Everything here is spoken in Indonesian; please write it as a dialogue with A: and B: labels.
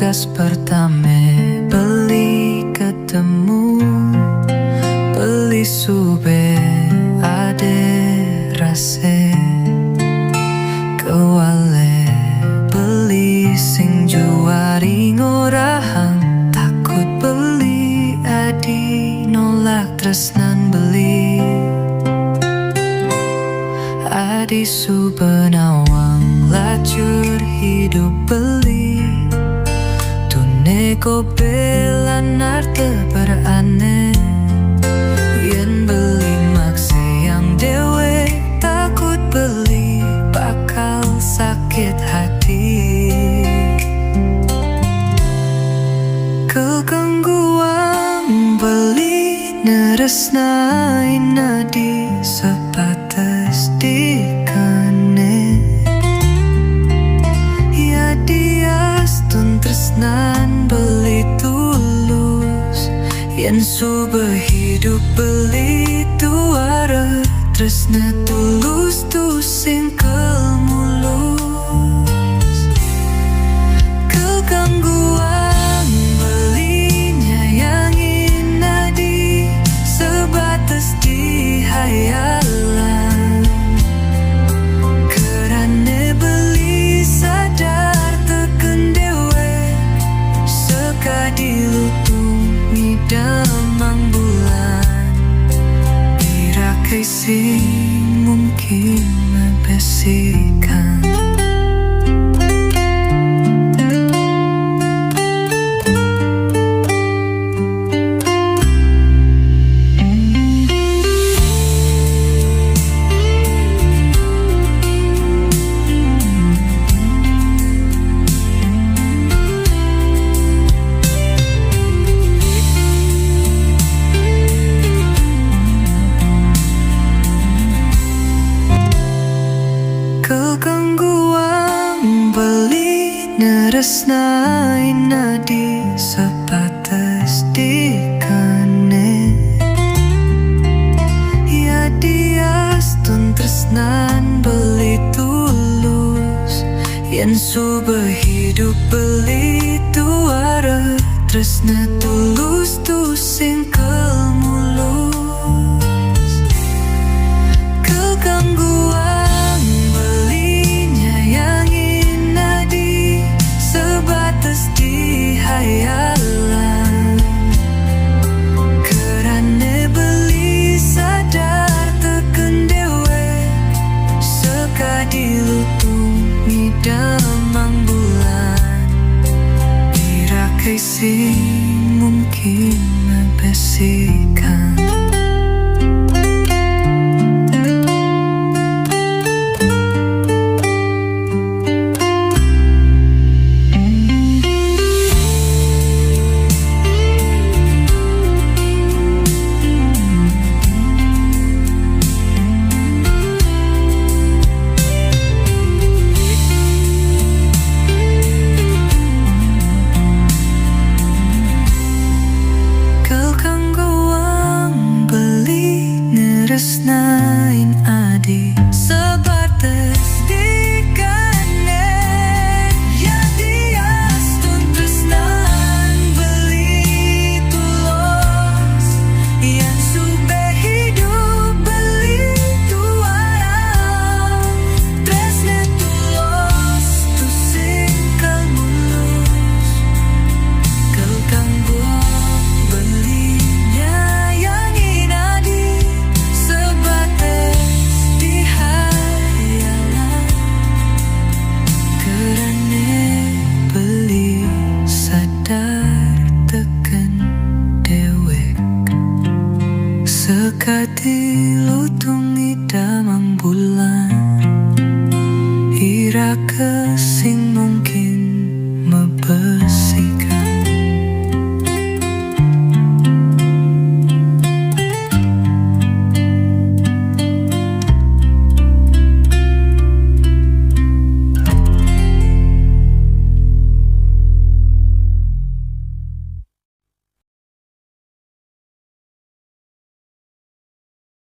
A: tugas pertama beli ketemu, beli sube ade rase kewale, beli sing juari ngorahang, takut beli adi nolak tresnan beli. Adi subenawang lacur hidup beli, nego belan arte berane, yen beli makse yang dewe, takut beli bakal sakit hati. Kegangguan beli neresnai nadi sebatas dikane, ya diastun tresnan beli tulus, yen sube hidup beli tuara tresna tulus tu singkel mulus. Kegangguan beli nyayangin nadi sebatas di hayalan, kerana beli sadar teken dewe sekadilutungi damang bulan, dirakai sing mungkin membesikan. Kegangguan beli neresnai nadi sebatas dikane, ya diastun tresnan beli tulus, yen sube hidup beli tuara tresna tulus tu singkel mulus. Kegangguan hayalan, kerana beli sadar teken dewe sekadilutungi damang bulan, dirakai sing mungkin membesikan. Tresnain adi sebatas dikane, ya diastun tresnan beli tulus, yang sube hidup beli tuara tresna tulus tu singkel mulus. Kegangguan beli nyayangin adi sebatas di hayalan, kerana beli sadar teken dewek sekadilutung